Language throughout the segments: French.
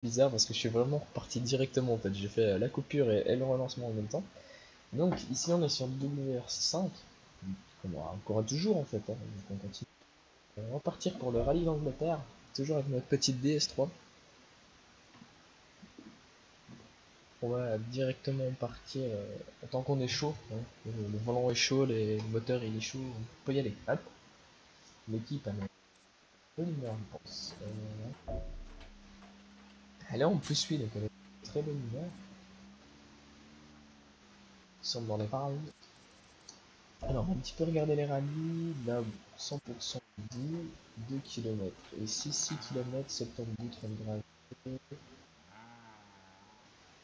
bizarre parce que je suis vraiment reparti directement en fait. J'ai fait la coupure et le relancement en même temps. Donc ici on est sur WR5. On encore toujours en fait. Hein. Donc on continue. On va partir pour le rallye d'Angleterre. Toujours avec notre petite DS3. On va directement partir tant qu'on est chaud. Hein. Le volant est chaud, le moteur il est chaud. On peut y aller. Hop. L'équipe a peu d'humeur je pense. Elle est en plus lui donc elle est très bonne humeur. Ils sont dans les rails. Alors, on va un petit peu regarder les rallyes. Là, 100% dit 2 km. Et si 6 km, 72 30 gravité.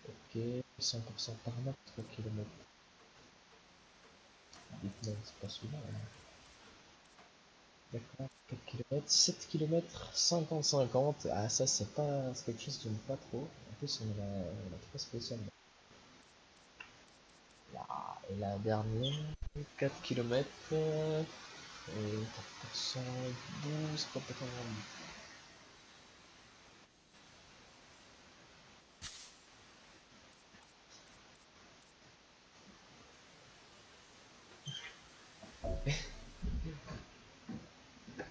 Ok, 100% tarmac, 3 km. Dites-moi, c'est pas celui-là. Hein. D'accord, 4 km, 7 km, 50-50. Ah, ça, c'est pas c'est quelque chose que j'aime pas trop. En plus, on a 3 spéciales. Là, et la dernière, 4 km. Et 4%, 12, 4%.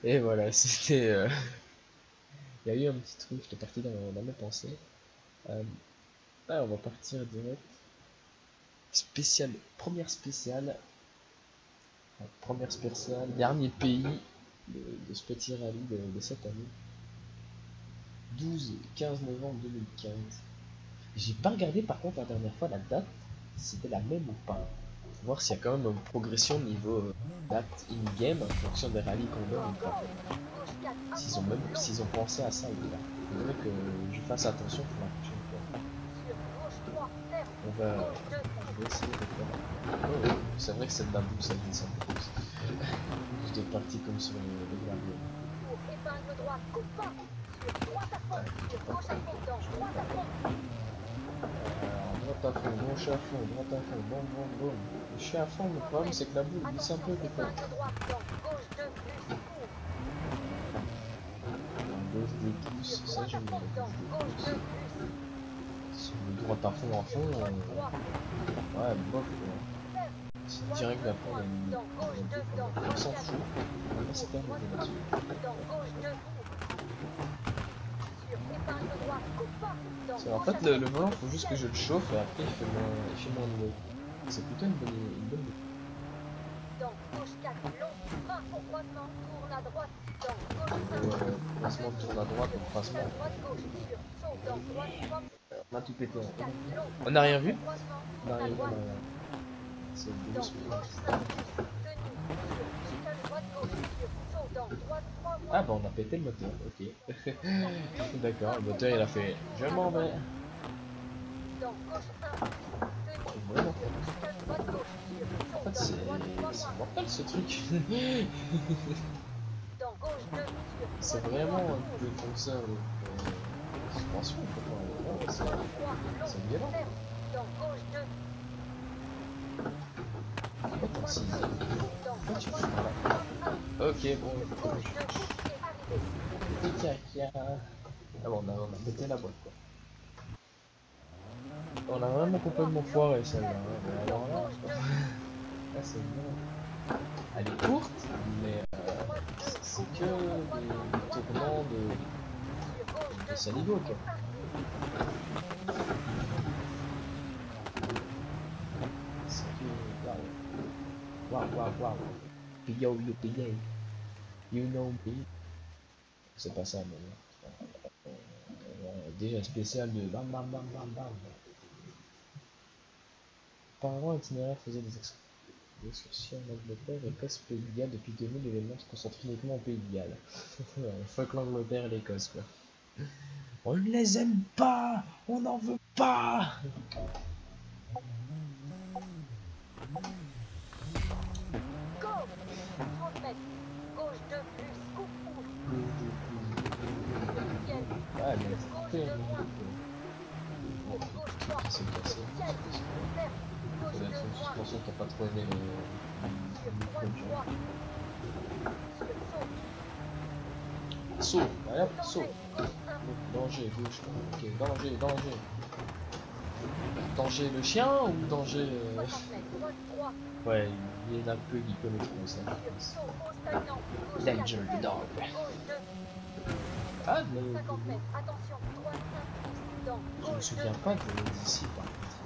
Et voilà, c'était. Il y a eu un petit truc, j'étais parti dans mes pensées. Euh, on va partir direct. Spécial, première spéciale, dernier pays de ce petit rallye de cette année. 12-15 novembre 2015. J'ai pas regardé par contre la dernière fois la date, si c'était la même ou pas. Pour voir s'il y a quand même une progression niveau date in-game en fonction des rallyes qu'on donne ou pas. S'ils ont pensé à ça ou pas. Il faudrait que je fasse attention pour la prochaine fois. Je vais essayer de faire. Oh, oui, c'est vrai que cette dame ça descend plus. J'étais parti comme sur le gravier. Droite à fond, gauche à fond, droite à fond, bon, bon, bon. Je suis à fond, le problème c'est que la boule glisse un peu des fois. Gauche de pouce, ça j'aime bien la gauche de pouce. Sur le droite à fond, ouais, bof quoi. C'est direct d'après, on s'en fout. On va pas se perdre là-dessus. En fait, le volant, faut juste que je le chauffe et après il fait moins de bruit. C'est plutôt une bonne idée. Croisement tourne à droite, croisement. On a tout pété. On n'a rien vu. On n'a rien vu. C'est doucement. Ah bah on a pété le moteur, ok. D'accord, le moteur il a fait je m'en vais. Vraiment. En fait c'est mortel ce truc. C'est vraiment un peu comme ça. Suspension, c'est violent. Attends, si. Pourquoi tu fais là? Ok, bon. Ah bon, on a pété la boîte quoi. On a vraiment complètement foiré celle-là. Hein. Mais alors là c'est bien. Elle est courte, mais c'est que des tournants de saligo quoi. C'est que. Waouh. Yo, you know me. C'est pas ça, mais. Déjà spécial de bam bam bam bam bam. Apparemment, l'itinéraire faisait des excursions en Angleterre, Écosse, Pays de Galles. Depuis 2000, l'événement se concentre uniquement au Pays de Galles. Fuck l'Angleterre et l'Écosse, quoi. On ne les aime pas. On n'en veut pas. Ah, mais c'est fait. C'est cassé. Ça doit être une suspension qui n'a pas trop aimé le saut, voilà, saut. Danger, gauche. Ok, danger, danger. Danger le chien ou danger... Ouais, il y en a peu qui connaîtront ça, je pense. Danger the dog. Ah, mais... Je me souviens pas d'ici, par contre.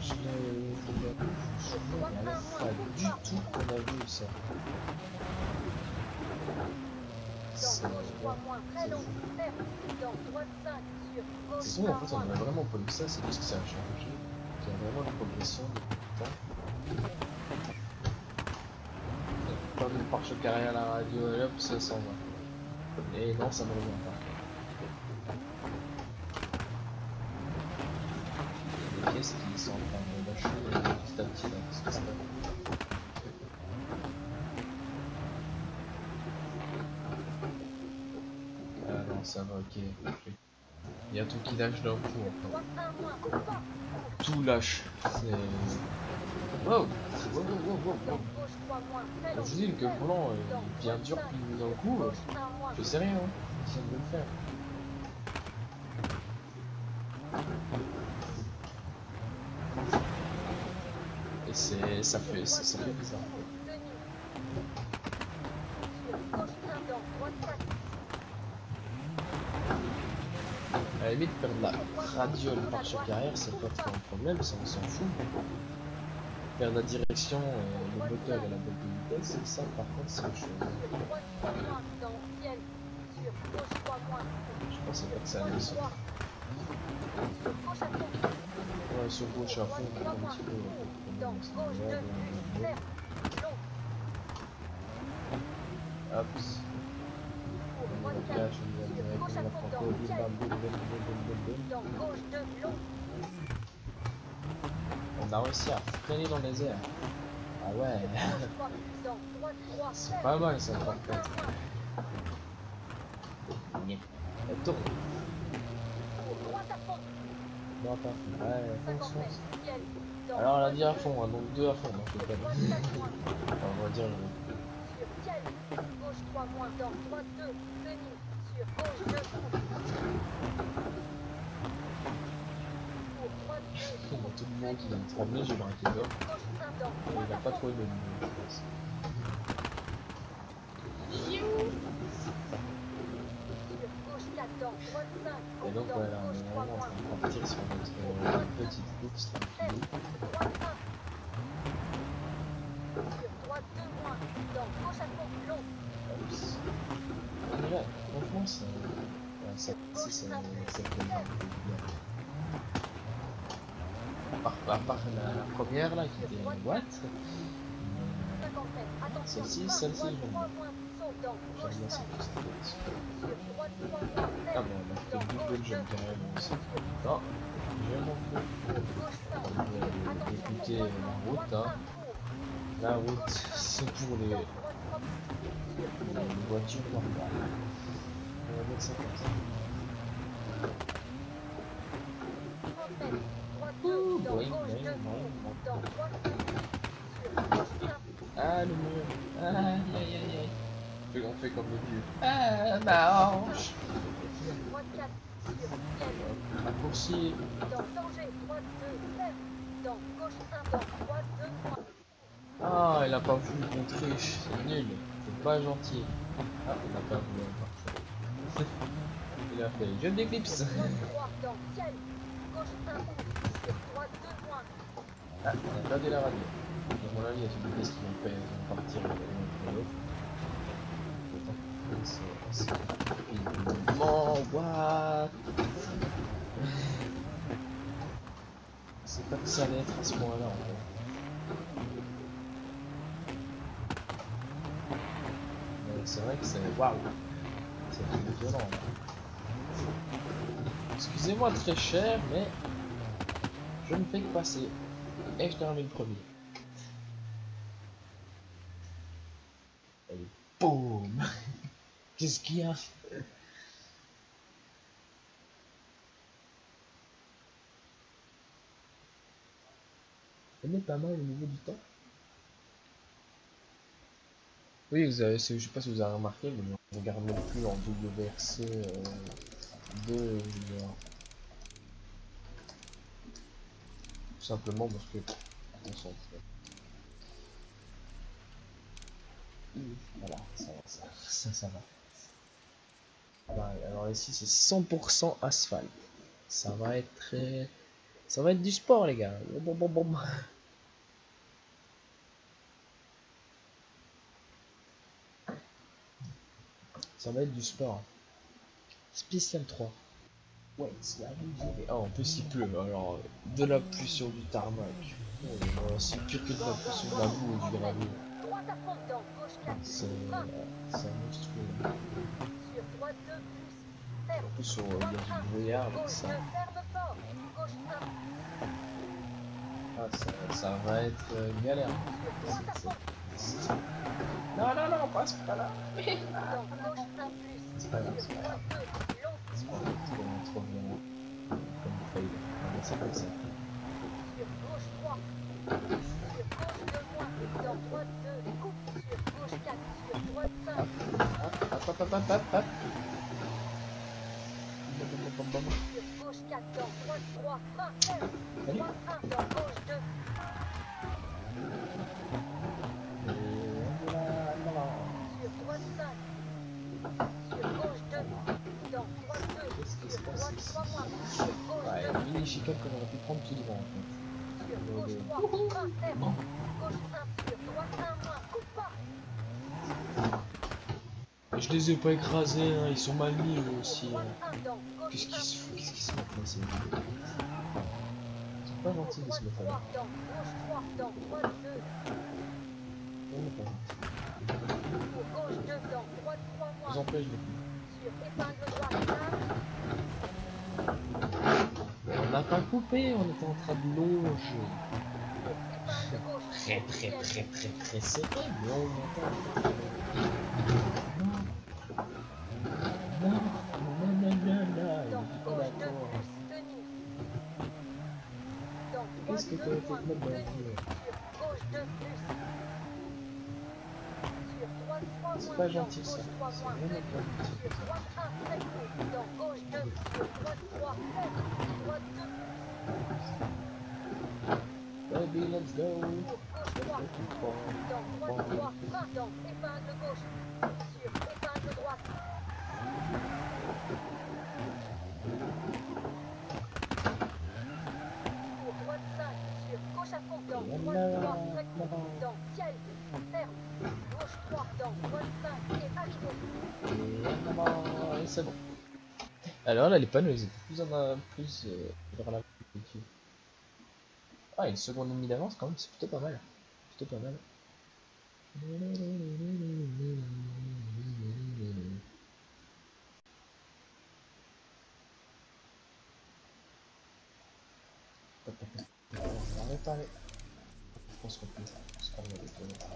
Je me souviens pas du tout qu'on a vu ça. C'est souvent, en fait, on a vraiment pas eu ça, c'est juste que ça a changé. Il y a vraiment une progression depuis le temps. Pas de pare-choc arrière à la radio, et hop, ça s'en va. Et non, ça me revient pas. Il y a des pièces qui sont en train de lâcher petit à petit là, qu'est-ce que ça va. Ah non, ça va, ok. Il y a tout qui lâche d'un coup encore. Tout lâche. C'est... Wow! Wow, wow, wow, wow, wow. Je vous dis que le volant il vient dur puis d'un coup, je sais rien, hein. Je viens de le faire. Et ça fait bizarre. À la limite, perdre la radiole par choc arrière, c'est pas trop un problème, ça on s'en fout. Perdre la direction, le moteur et la boîte de vitesse, ça par contre c'est autre chose. Je pensais pas que ça allait sortir. Ouais, sur gauche à fond, on a un petit peu hop. On a réussi à freiner dans les airs. Ah ouais. C'est pas mal ça par contre. Elle tourne. Non, pas. Ouais, fonce, fonce. Alors elle a dit à fond, hein, donc 2 à fond, donc je peux pas. Enfin, on va dire. Il y a tout le monde qui vient de trembler, j'ai braqué d'or. Il a pas trop aimé le mot, je pense. Et donc voilà, on est vraiment en train de partir sur notre petite course tranquille. On est là, franchement, ça fait bien. À part la première là qui était what? Celle-ci, j'aime bien. J'aime bien cette petite course. Ah bon, on a fait double jump carrément aussi. Non, je m'en fous. On va écouter la route, hein. La route, c'est pour les voitures normales. On va mettre ça comme ça. Ouh, boing, boing, boing. Ah, le mur. Aïe, aïe, aïe, aïe. On fait comme le vieux. Ah, ma hanche. Raccourci. Ah, il a pas vu qu'on triche. C'est nul. C'est pas gentil. Ah, il a pas vu encore. Il a fait jeu d'éclipse. Ah, on a perdu la radio. À mon avis, il y a toutes les pièces qui vont partir l'un après l'autre. What? C'est pas que ça allait être à ce point-là en fait. C'est vrai que c'est... Waouh! C'est violent là. Excusez-moi très cher, mais je ne fais que passer. Et je termine le premier. Allez, boum! Qu'est-ce qu'il y a? On est pas mal au niveau du temps. Oui, vous avez, je sais pas si vous avez remarqué, mais Je regarde même plus en WRC 2 junior. Tout simplement parce que on s'en fout. Voilà, ça va. Bah, alors ici c'est 100% asphalte. Ça va être très... Ça va être du sport les gars. Bon. Ça va être du sport. Spécial 3. Ouais, c'est la rivière. Ah, en plus il pleut, alors de la pluie sur du tarmac. Oh, c'est pire que de la pluie sur de la boue ou du gravier. C'est monstrueux. En plus, il y a du brouillard, donc ça... Ah, ça va être galère. Non, passe pas là. C'est pas grave, c'est pas grave. C'est pas trop violent. Comme fail. On va ça comme ça. Hop. Gauche 4, dans droite 3, main ferme. Salut. Droite 1, dans gauche 2. Sur droite 5. Sur gauche 2. Dans droite 2. Sur droite 3 moins. Sur gauche 2. Ouais, mini chicane qu'on aurait pu prendre tout devant en fait. Sur gauche 3, main ferme. Gauche 1, sur droite 1 moins. Coupe pas. Je les ai pas écrasés, hein, ils sont mal mis eux aussi. Droite 1, dans gauche Qu'est-ce 1. qu'ils se foutent, qu'est-ce qu'ils se mettent là, ces mecs? Ils sont pas gentils de se mettre là. Dans gauche 3, dans droite 2. Vraiment pas gentils. Pour gauche 2, dans droite 3 Ils moins. empêchent de Sur épingle droite 1. On n'a pas coupé, on était en train de longer. Épingle gauche. Très serré, mais on entend. Non, il Dans est pas gauche 2 d'accord. plus tenir. Dans Qu'est-ce que droite 2 t'as été moins te mettre dans la tenir. vie? Sur gauche 2 plus. Sur droite 3 C'est moins. pas Dans gentil ça. gauche 3 C'est moins vraiment tenir. pas gentil. Sur droite 1 très court. Dans gauche 2. Sur droite 3 ferme. Droite 2 plus. Baby, let's go. Pour gauche 3. Dans droite 3. Main dans épingle gauche. Sur épingle droite. Pour droite 5. Sur gauche à fond. Dans droite 3. Très court. Dans ciel. Ferme. Gauche 3. Dans droite 5. Et arrivé. Et c'est bon. Alors là, les panneaux, ils étaient plus vers la YouTube. Ah, une seconde et demie d'avance quand même, c'est plutôt pas mal. Plutôt pas mal. On va réparer. Je pense qu'on peut se prendre les toilettes.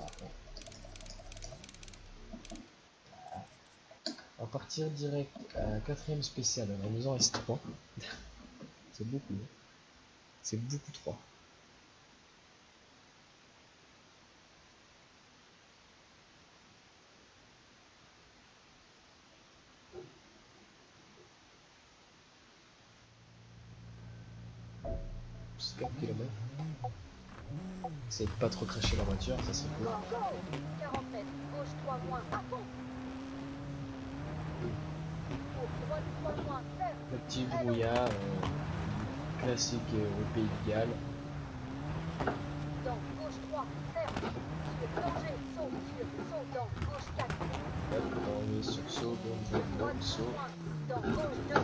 On va partir direct à 4ème spécial. Il nous en reste 3. C'est beaucoup. Hein. C'est beaucoup 3. C'est 4 km. Essayez de pas trop cracher la voiture, ça c'est cool. 40 mètres. Gauche 3 moins. À fond. Pour droite 3 moins. Ferme. Le petit brouillard classique au Pays de Galles. Dans gauche 3. Ferme. Sur danger. Saut. Sur saut. Dans gauche 4. Hop, on est sur saut, donc saut. Dans gauche 2.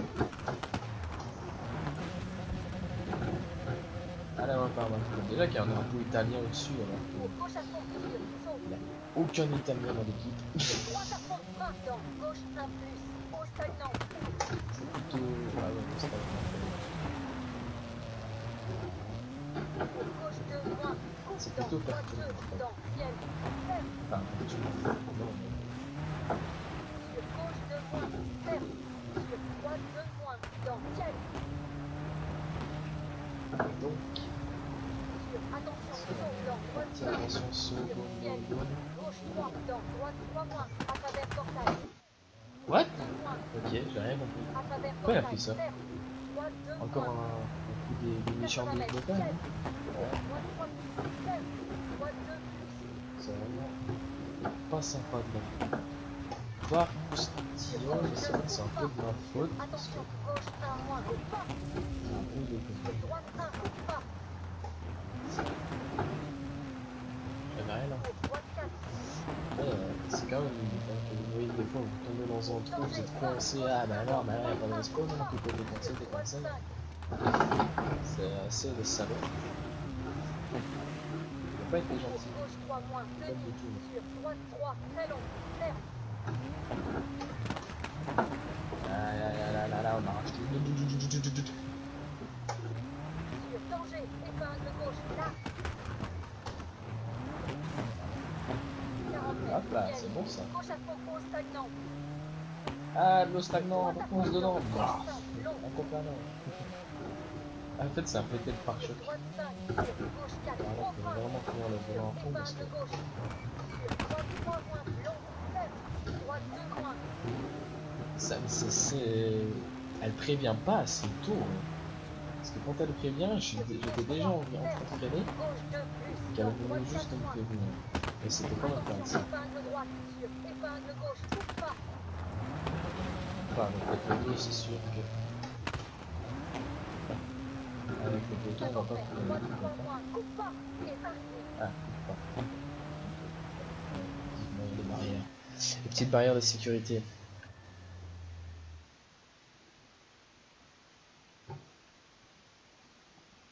Ah là, on va pas remarquer. Déjà qu'il y a un drapeau italien au-dessus, alors Pour gauche à fond. Sur saut. qu'il n'y a aucun italien dans l'équipe. Droite à fond. Main. Dans gauche 1 plus. Au stagnant. C'est plutôt. Ah ouais, c'est pas Pour gauche 2 moins. Coupe. C'est Dans plutôt droite 2. perturbant. Dans ciel. Ferme. Enfin, tu non, Sur gauche 2 moins. Ferme. Sur droite 2 moins. Dans ciel. donc, Sur attention. Saut. Dans droite 5. attention, saut, Sur ciel. Gauche 3. Dans droite 3 moins. À travers portail. What? Moins. Ok, j'ai rien compris. À travers Pourquoi il a fait portail. ça? Ferme. Droite 2 Encore moins. un coup des méchants 80 de mètres. Gotham, Ciel. hein? Ouais, Droite 3 plus. Ferme. Droite 2 plus. c'est vraiment pas sympa de la part postillon, mais c'est vrai que c'est un peu de ma faute. Parce que Attention. Gauche 1 moins. Coupe pas. j'ai un peu de Sur droite 1. Coupe pas. j'avais rien là. Pour droite 4. C'est quand même limite, hein, que vous voyez des fois vous tombez dans un trou, vous êtes coincé, ah bah alors, il n'y a pas de respawn, hein, t'es coincé, t'es Droite coincé. 5. C'est assez de salaud. Il faut pas être gentil. Gauche 3 moins. Pas du tout. Sur droite 3. Très long. Ferme. Là, on arrache tout. Sur danger. Épingle gauche. Là. 40 mètres. Hop là, Ciel. c'est bon ça. Gauche à fond. Pause stagnant. Ah, de l'eau stagnant, Droite à on fonce fond. dedans. Gauche 5. Long. En compagnon. Ah, en fait, ça a pété le pare-choc. Droite 5. Sur gauche 4. Alors là, Gros faut frein. vraiment tenir le volant à fond parce que Épingle gauche. Sur droite 3 moins. Long. Ferme. Droite 2 moins. elle prévient pas assez tôt. Hein. Parce que quand elle prévient, j'étais déjà en train de freiner, Gauche 2 plus. qu'elle Droite venait juste 4 de me moins. prévenir. Et c'était pas mal comme ça. Épingle droite. Sur épingle gauche. Coupe pas. Enfin, avec le poteau, c'est sûr que. Avec le poteau, on va pas trouver Droite le 3 poteau. moins. Coupe pas. Et arrêtez. Ah, pas. Les barrières. Les petites barrières de sécurité.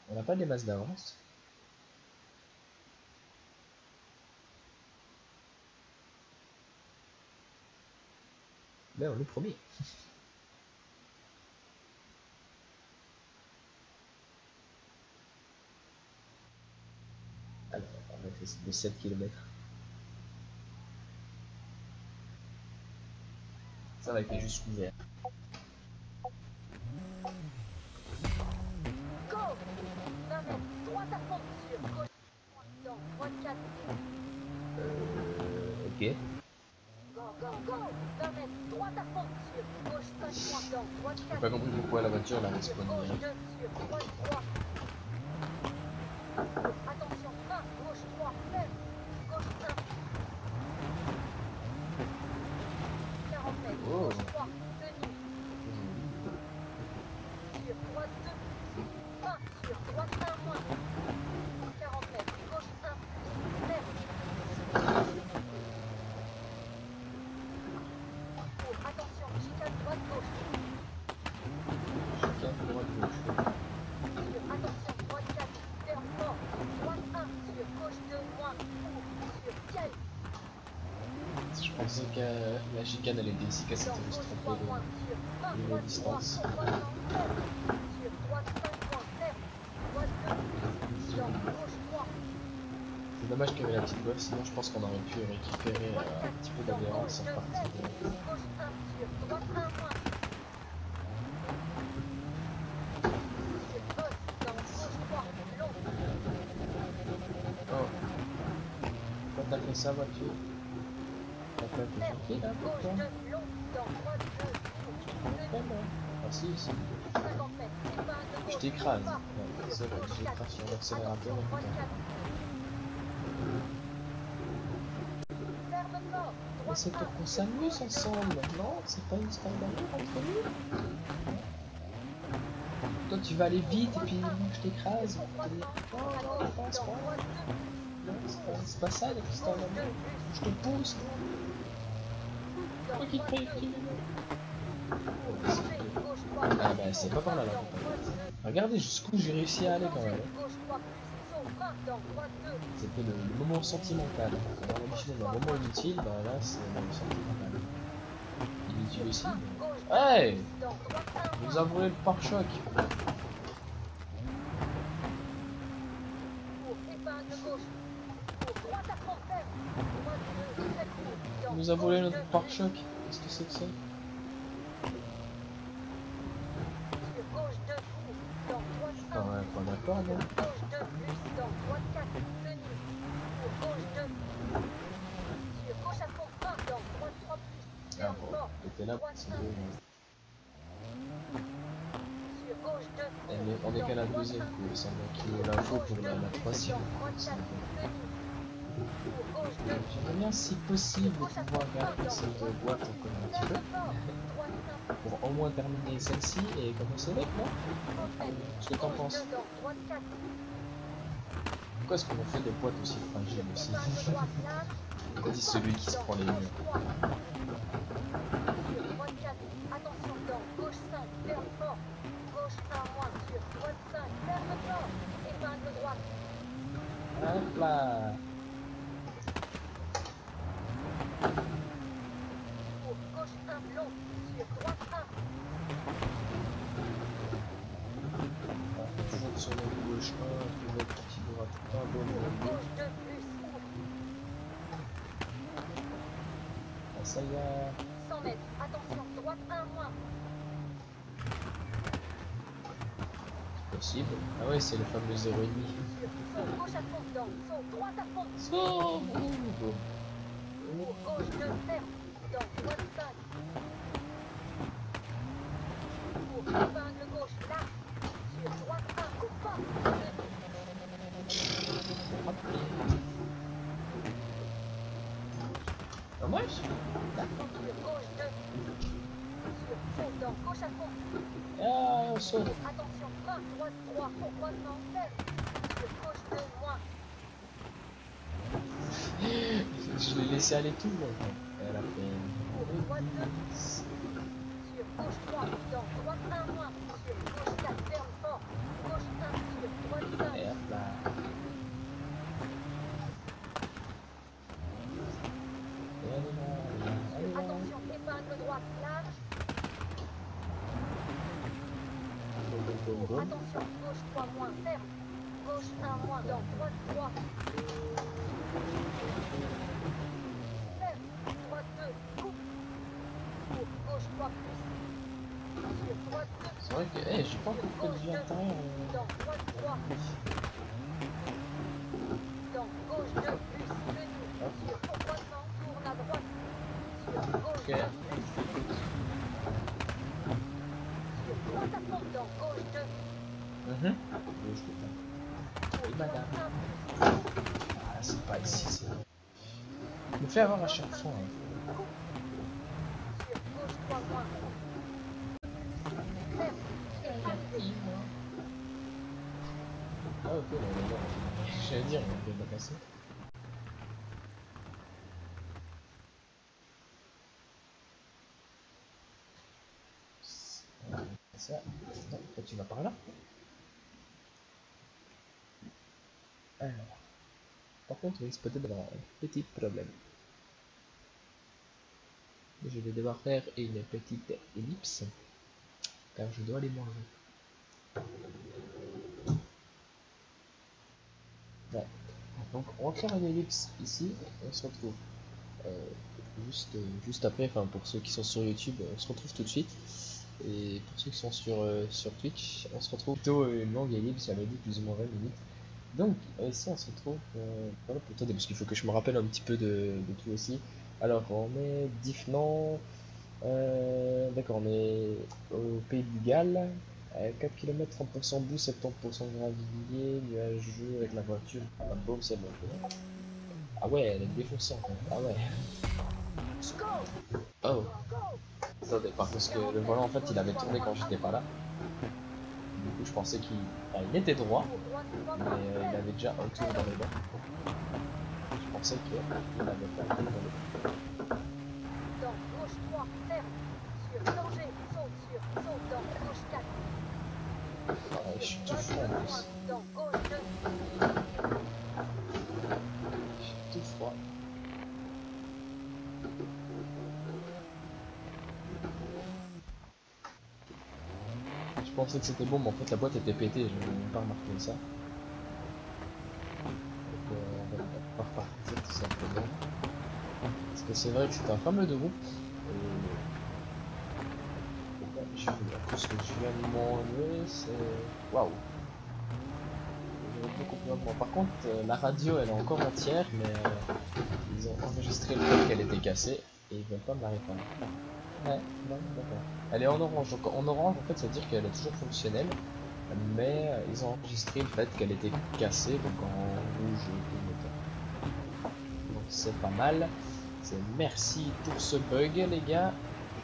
On n'a pas des masses d'avance. Mais on nous promet. Alors, on a fait de 7 km. Ça va être juste couvert. Go. 20 mètres. Droite à fond. Sur gauche. Dans droite 4. Ok. Go, go, go. 20 mètres. Droite à fond. Sur gauche 5 points. Dans droite J'ai 4. pas compris pourquoi la voiture la Sur respawn gauche 2. direct. Sur droite 3. Attention. 1. Gauche 3. Ferme. Gauche 1. 40 mètres. Oh. Gauche 3. Tenu. Sur droite 2. 1. Sur droite 1 moins. 40 mètres. Gauche 1 plus. Ferme. Oh, attention. Chicane droite gauche. Chacun droite gauche. Sur attention. Droite 4. Ferme fort. Droite 1. Sur gauche 2 moins. Sur ciel. Je pensais que la chicane elle était ici, qu'elle s'était Dans juste gauche 3 trompée moins. Sur 1. de Droite 3. distance. Droite 1. Ferme. Sur droite 5 points. Ferme. Droite 2 plus. Dans gauche 3. C'est dommage qu'il y avait la petite boîte, sinon je pense qu'on aurait pu récupérer un petit peu d'adhérence sans partir. Gauche 1 sur droite 1 moins. Sur gauche, dans gauche 3, long. Oh. Pourquoi t'as fait ça, voiture? T'as fait un Ferme. peu là, Gauche pourquoi? 2, long. Dans droite 2, court. Ah si, si. 50 mètres. Épingle Je gauche. t'écrase. Pas. Ouais, Sur désolé, gauche je 4. t'écrase sur l'accélérateur. Attention, droite Et 4. Ferme fort. mais c'est pour qu'on s'amuse ensemble, non? C'est pas une histoire d'amour entre nous? Toi tu vas aller vite et puis moi je t'écrase. Non, non, je pense pas. Non, c'est pas ça l'histoire d'amour. Je te pousse. Toi qui te fais Ah bah c'est pas par là là. Regardez jusqu'où j'ai réussi à aller quand même. C'était le moment sentimental. Dans l'habitude d'un moment inutile, bah là c'est le sentimental. Inutile aussi. Mais... Hey! Il nous a volé le pare-choc. Il nous a volé notre pare-choc. Qu'est-ce que c'est que ça? Ah ouais, pas d'accord, non? Gauche 2 plus dans droite 4, tenu. Pour gauche 2. Sur gauche à fond 1 dans droite 3 plus. Ah bon, t'étais là pour ces deux. Sur gauche 2. On est qu'à la deuxième coup, il semble qu'il y ait l'info pour la troisième. J'aimerais bien, si possible, pouvoir garder cette boîte encore un petit peu. Pour au moins terminer celle-ci et commencer l'autre, non? Qu'est-ce que t'en penses? Pourquoi est-ce qu'on a fait des boîtes aussi fragiles aussi? Vas-y, celui qui se prend les murs. Attention dans gauche 5, ferme fort. Gauche 1 moins sur droite 5, ferme fort. Épingle droite. Hop là. Pour gauche 1 long sur droite 1. Toujours sur la gauche 1, puis l'autre qui droite 1, bon. Gauche 2 plus. Ah, ça y est. 100 mètres. Attention, droite 1 moins. Possible. Ah ouais, c'est le fameux 0,5. Sur saut gauche à fond dans. Saut droite à fond. Oh, Pour gauche 2 ferme. Dans droite 5. Pour épingle gauche là. Sur droite 1. Coupe pas. Ah ouais. Sur gauche 2. Sur saut dans gauche à fond. Ah, on saute. Attention, 20, droite 3 pour croisement ferme. Sur gauche 2 moins. Je l'ai laissé aller tout le monde. Elle a fait. Pour droite 2. Sur gauche 3, dans droite 1 moins. Sur gauche 4, ferme fort. Gauche 1, sur droite 5. Et hop là. Et elle est là. Elle est là. Attention, épingle droite large. Boum, boum. Attention, gauche 3 moins, ferme. Gauche 1 moins, dans droite 3. Ferme. Droite 2, coupe. Pour gauche 3 plus. Sur droite 2. C'est vrai que j'ai pas encore fait de vie intérieure. Dans droite 3. Dans gauche 2 plus. Venu. Sur croisement, tourne à droite. Sur gauche 2 plus. Sur droite à fond, dans gauche 2. Gauche, putain. Oui, madame. Ah, c'est pas ici, c'est. Je me fais avoir à chaque fois. Hein. Sur gauche 3 moins. Ferme. Ah, ok, là. J'allais dire, on vient de la casser. Ça. Non, toi, tu vas par là. Alors. Par contre, on risque peut-être d'avoir un petit problème. Je vais devoir faire une petite ellipse. Car je dois aller manger. Ouais. Donc on va faire une ellipse ici. On se retrouve juste après. Enfin, pour ceux qui sont sur YouTube, on se retrouve tout de suite. Et pour ceux qui sont sur Twitch, on se retrouve plutôt une longue ellipse. J'avais dit plus ou moins 20 minutes. Donc ici on se retrouve voilà, plutôt parce qu'il faut que je me rappelle un petit peu de tout aussi. Alors on est Diffnan, d'accord, on est au pays du Galles, 4 km, 30% boue, 70% gravier, nuageux avec la voiture. Ah bon, c'est bon. Ah ouais, elle est défoncée en fait. Ah ouais. Oh. Attendez, parce que le volant en fait il avait tourné quand j'étais pas là. Du coup je pensais qu'il était droit, mais il avait déjà un tour dans les dents. Je pensais qu'il avait pas un tour dans les dents. Dans gauche 3, ferme. Sur danger, saute sur, saute dans gauche 4. Ouais, je suis tout froid en plus. Dans gauche 2. Je suis tout froid. Je pensais que c'était bon, mais en fait la boîte était pétée, je n'avais même pas remarqué ça. Donc on va pas repartir tout simplement. Parce que c'est vrai que c'est un fameux de groupe. Et tout ce que je viens de manger, c'est. Waouh! Complètement. Par contre, la radio elle est encore entière, mais ils ont enregistré le fait qu'elle était cassée. et ils veulent pas me la réparer. Ouais, non, d'accord. Elle est en orange, donc en orange en fait ça veut dire qu'elle est toujours fonctionnelle, mais ils ont enregistré le fait qu'elle était cassée, donc en rouge tout le moteur. Donc c'est pas mal. C'est merci pour ce bug les gars.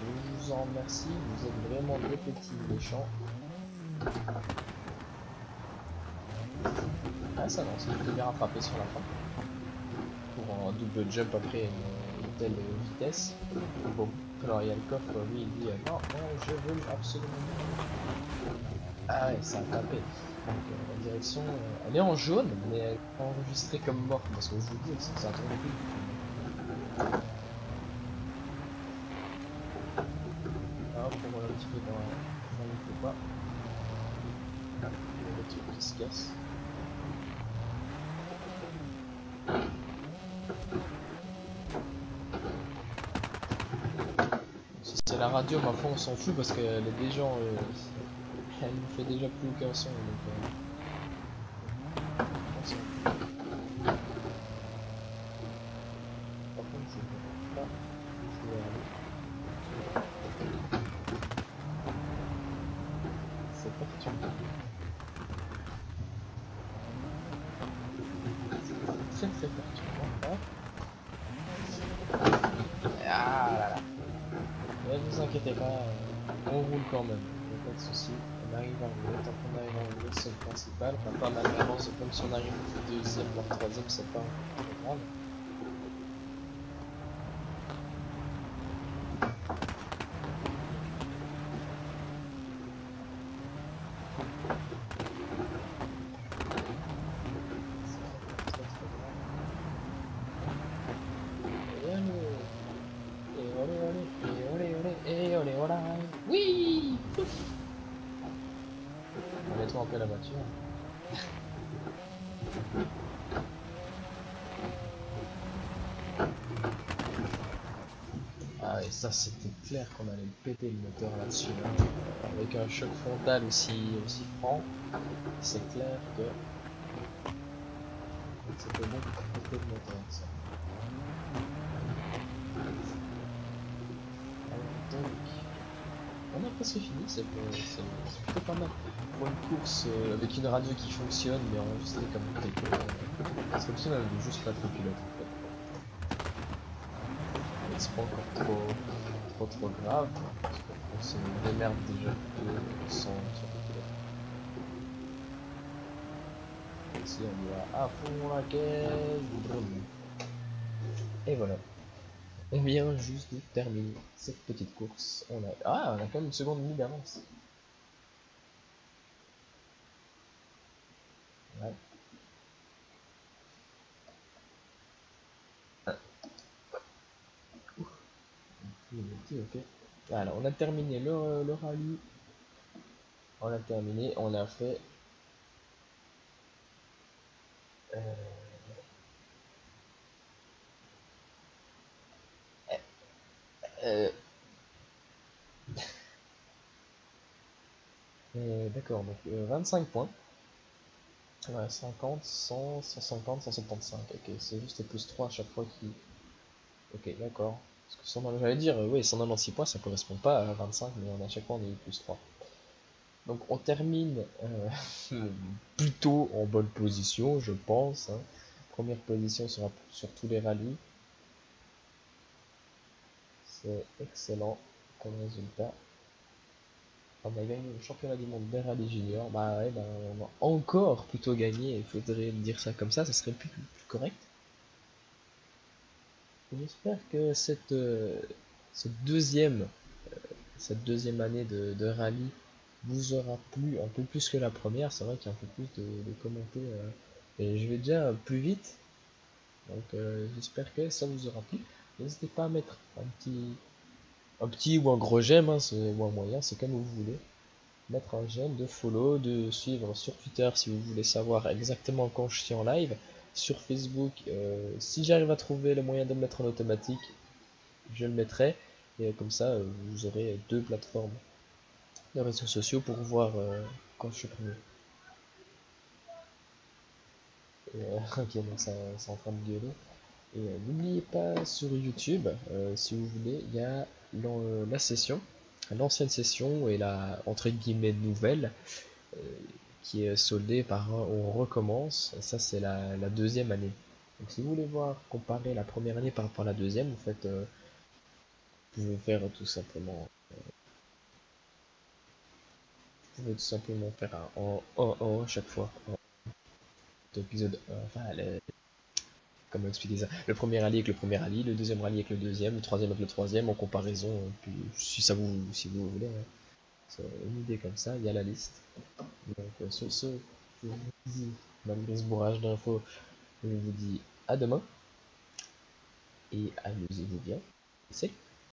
Je vous en remercie, vous êtes vraiment des petits méchants. Ah ça non, c'est plutôt bien rattrapé sur la fin. Pour un double jump après une telle vitesse. Bon, alors il y a le coffre, lui il dit non, non, je veux absolument. Ah ouais, ça a tapé. Donc la direction, elle est en jaune, mais elle est enregistrée comme morte, parce que je vous dis, ça tourne plus. Hop, on voit un petit peu dans le faut pas. Il y a le truc qui se casse. Si c'est la radio, ma foi, on s'en fout parce qu'elle est déjà, elle ne fait déjà plus aucun son, donc on s'en fout. Par contre, je ne vois pas où je dois aller. C'est perturbant. C'est très perturbant. Ah là là. Ne vous inquiétez pas, on roule quand même, il n'y a pas de souci. On arrive à rouler, tant qu'on arrive à rouler, c'est le principal. On a pas mal d'avance, comme si on arrive au deuxième, voire troisième, c'est pas très grave. Oui! Mets-toi un peu la voiture. Ah et ça c'était clair qu'on allait péter le moteur là-dessus là. Avec un choc frontal aussi franc, c'est clair que c'était bon pour péter le moteur ça. Alors, donc, on a presque fini, c'est plutôt pas mal. Pour une course avec une radio qui fonctionne mais enregistrée comme techno, c'est option de juste pas être pilote en fait. Mais c'est pas encore trop grave, parce qu'on se démerde déjà sans le pilote. Ici on y va à fond la caisse, et voilà. On vient juste de terminer cette petite course. On a quand même une seconde et demie d'avance. Ouais. Ok. Alors, on a terminé le rallye. On a terminé, on a fait. Euh, euh, D'accord, donc 25 points. Ouais, 50, 100, 150, 175. Ok, c'est juste plus 3 à chaque fois qui. Ok, d'accord. Parce que j'allais dire, oui, 196 points, ça correspond pas à 25, mais on a à chaque fois on a eu plus 3. Donc on termine plutôt en bonne position, je pense. Hein. Première position sur tous les rallyes. C'est excellent comme résultat. On a gagné le championnat du monde des rallyes juniors. Bah ouais, bah, on a encore plutôt gagné. Il faudrait dire ça comme ça serait plus correct. J'espère que cette deuxième, cette deuxième année de rallye vous aura plu un peu plus que la première. C'est vrai qu'il y a un peu plus de commentaires. Et je vais déjà plus vite. Donc j'espère que ça vous aura plu. N'hésitez pas à mettre un petit ou un gros j'aime, hein, ou un moyen, c'est comme vous voulez. Mettre un j'aime, de follow, de suivre sur Twitter si vous voulez savoir exactement quand je suis en live. Sur Facebook, si j'arrive à trouver le moyen de le mettre en automatique, je le mettrai. Et comme ça, vous aurez deux plateformes de réseaux sociaux pour voir quand je suis premier. Ok, donc c'est en train de gueuler. Et n'oubliez pas sur YouTube, si vous voulez, il y a la session, l'ancienne session et la entre guillemets nouvelle euh, qui est soldée par un on recommence. Et ça c'est la deuxième année. Donc si vous voulez voir comparer la première année par rapport à la deuxième, vous faites, vous pouvez faire tout simplement, vous pouvez tout simplement faire un 1 chaque fois. L'épisode 1, enfin comment expliquer ça? Le premier rallye avec le premier rallye, le deuxième rallye avec le deuxième, le troisième avec le troisième en comparaison. Puis si ça vous, si vous voulez, hein, c'est une idée comme ça, il y a la liste. Donc sur ce, je vous dis, malgré ce bourrage d'infos, je vous dis à demain et amusez-vous bien. C'est